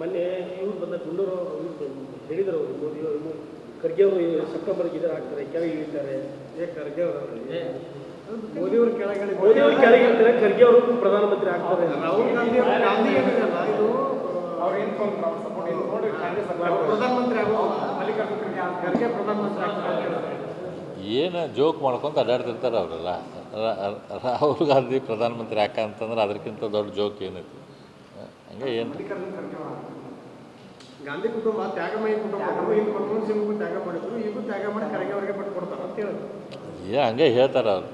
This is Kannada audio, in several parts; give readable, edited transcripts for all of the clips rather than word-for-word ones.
ಮೊನ್ನೆ ಇವ್ರು ಬಂದ ಗುಂಡೂರು ಹೇಳಿದರು ಮೋದಿ ಅವರು ಖರ್ಗೆ ಅವರು ಸೆಪ್ಟೆಂಬರ್ಗೆ ಇದರ ಆಗ್ತಾರೆ ಕೆಳಗೆ ಇಳಿತಾರೆ ಖರ್ಗೆ ಅವರು ಮೋದಿಯವರು ಕೆಳಗೆ ಇಳಿತಾರೆ ಖರ್ಗೆ ಅವರು ಪ್ರಧಾನಮಂತ್ರಿ ಆಗ್ತಾರೆ ರಾಹುಲ್ ಗಾಂಧಿ ಏನಿದೆಯಲ್ಲ ಇದು ಪ್ರಧಾನಮಂತ್ರಿ ಆಗೋದು ಖರ್ಗೆ ಪ್ರಧಾನಮಂತ್ರಿ ಆಗ್ತಾರೆ ಏನು ಜೋಕ್ ಮಾಡ್ಕೊಂತ ಅಡ್ಡಾಡ್ತಿರ್ತಾರೆ ಅವರೆಲ್ಲ ರಾಹುಲ್ ಗಾಂಧಿ ಪ್ರಧಾನಮಂತ್ರಿ ಅಂತಂದ್ರೆ ಅದಕ್ಕಿಂತ ದೊಡ್ಡ ಜೋಕ್ ಏನೈತಿ ಹಂಗೆ ಏನು ಗಾಂಧಿ ಕುಟುಂಬ ತ್ಯಾಗಮಯಿ ಕುಟುಂಬ ಮನಮೋಹನ್ ಸಿಂಗ್ ತ್ಯಾಗ ಮಾಡಿದ್ರು ಈಗೂ ತ್ಯಾಗ ಮಾಡಿ ಖರ್ಗೆ ಅವರಿಗೆ ಬಿಟ್ಟು ಕೊಡ್ತಾರೆ ಅಂತ ಹೇಳಿ ಹಂಗೆ ಹೇಳ್ತಾರೆ ಅವ್ರು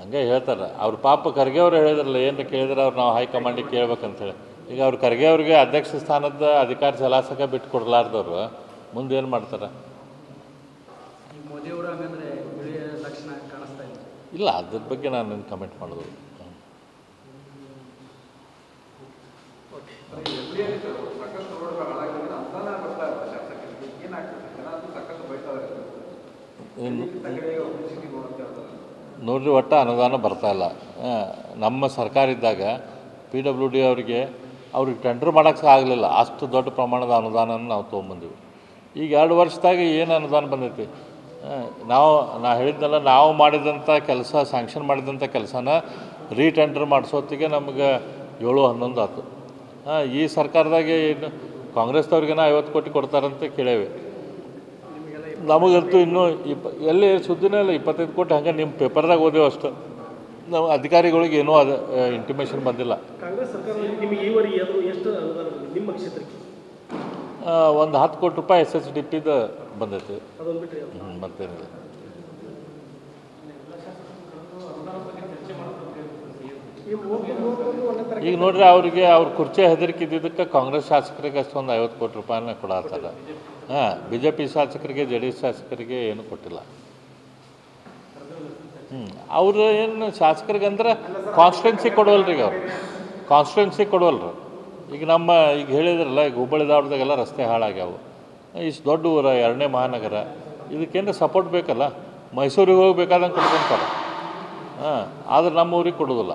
ಹಂಗೆ ಹೇಳ್ತಾರೆ ಅವ್ರ ಪಾಪ ಖರ್ಗೆ ಅವ್ರು ಹೇಳಿದ್ರಲ್ಲ ಏನು ಕೇಳಿದ್ರೆ ಅವ್ರು ನಾವು ಹೈಕಮಾಂಡಿಗೆ ಕೇಳ್ಬೇಕಂತೇಳಿ ಈಗ ಅವ್ರು ಖರ್ಗೆ ಅವ್ರಿಗೆ ಅಧ್ಯಕ್ಷ ಸ್ಥಾನದ ಅಧಿಕಾರ ಚಲಾಸಕ್ಕೆ ಬಿಟ್ಟು ಕೊಡಲಾರ್ದವ್ರು ಮುಂದೆ ಏನು ಮಾಡ್ತಾರೆ ಮೋದಿಯವರು ಹಂಗಂದ್ರೆ ಲಕ್ಷಣ ಕಾಣಿಸ್ತಾ ಇಲ್ಲ ಇಲ್ಲ ಅದ್ರ ಬಗ್ಗೆ ನಾನು ಕಮೆಂಟ್ ಮಾಡೋದು ನೋಡ್ರಿ ಒಟ್ಟು ಅನುದಾನ ಬರ್ತಾಯಿಲ್ಲ ನಮ್ಮ ಸರ್ಕಾರ ಇದ್ದಾಗ PWD ಅವ್ರಿಗೆ ಟೆಂಡರ್ ಮಾಡೋಕ್ಕೆ ಆಗಲಿಲ್ಲ ಅಷ್ಟು ದೊಡ್ಡ ಪ್ರಮಾಣದ ಅನುದಾನ ನಾವು ತೊಗೊಂಬಂದಿವಿ ಈಗ 2 ವರ್ಷದಾಗ ಏನು ಅನುದಾನ ಬಂದೈತಿ ನಾ ಹೇಳಿದ್ನಲ್ಲ ನಾವು ಮಾಡಿದಂಥ ಕೆಲಸ ಸ್ಯಾಂಕ್ಷನ್ ಮಾಡಿದಂಥ ಕೆಲಸನ ರೀಟೆಂಡರ್ ಮಾಡಿಸೋತ್ತಿಗೆ ನಮ್ಗೆ 7-11 ಆಯ್ತು ಈ ಸರ್ಕಾರದಾಗೆ ಏನು ಕಾಂಗ್ರೆಸ್ದವ್ರಿಗೇನ 50 ಕೋಟಿ ಕೊಡ್ತಾರಂತ ಕೇಳೇವಿ ನಮಗಂತೂ ಇನ್ನೂ ಎಲ್ಲಿ ಸುದ್ದಿನೇ ಇಲ್ಲ 25 ಕೋಟಿ ಹಂಗೆ ನಿಮ್ಮ ಪೇಪರ್ದಾಗ ಓದೇವು ಅಷ್ಟು ನಾವು ಅಧಿಕಾರಿಗಳಿಗೆ ಏನೂ ಅದು ಇಂಟಿಮೇಷನ್ ಬಂದಿಲ್ಲ ಕಾಂಗ್ರೆಸ್ ಸರ್ಕಾರದಲ್ಲಿ ನಿಮಗೆ ಈವರೆಗೆ ಎಷ್ಟು ಅನುದಾನ ನಿಮ್ಮ ಕ್ಷೇತ್ರಕ್ಕೆ ಒಂದು 10 ಕೋಟಿ ರೂಪಾಯಿ SHDPದ ಬಂದೈತಿ ಅದೊಂದು ಬಿಟ್ಟರೆ ಮತ್ತೇನಿದೆ ಈಗ ನೋಡ್ರಿ ಅವ್ರಿಗೆ ಅವ್ರ ಕುರ್ಚಿ ಹೆದರಿಕೆ ಇದ್ದಿದ್ದಕ್ಕೆ ಕಾಂಗ್ರೆಸ್ ಶಾಸಕರಿಗೆ ಅಷ್ಟೊಂದು 50 ಕೋಟಿ ರೂಪಾಯಿನ ಕೊಡತ್ತಾರೆ BJP ಶಾಸಕರಿಗೆ JDS ಶಾಸಕರಿಗೆ ಏನು ಕೊಟ್ಟಿಲ್ಲ ಅವರು ಏನು ಶಾಸಕರಿಗೆ ಅಂದ್ರೆ ಕಾನ್ಸ್ಟಿಟ್ಯೂನ್ಸಿ ಕೊಡವಲ್ರಿ ಈಗ ಅವ್ರು ಕಾನ್ಸ್ಟಿಟ್ಯೂನ್ಸಿ ಕೊಡವಲ್ರಿ ಈಗ ಈಗ ಹೇಳಿದ್ರಲ್ಲ ಈಗ ಹುಬ್ಬಳ್ಳಿ ಧಾರವಾಡದಾಗೆಲ್ಲ ರಸ್ತೆ ಹಾಳಾಗ್ಯಾವು ಇಷ್ಟು ದೊಡ್ಡ ಊರ 2ನೇ ಮಹಾನಗರ ಇದಕ್ಕೇನು ಸಪೋರ್ಟ್ ಬೇಕಲ್ಲ ಮೈಸೂರಿಗೆ ಹೋಗಿ ಬೇಕಾದಂಗೆ ಕೊಡ್ಕೊಂತಾರೆ ಆದ್ರೆ ನಮ್ಮ ಊರಿಗೆ ಕೊಡೋದಿಲ್ಲ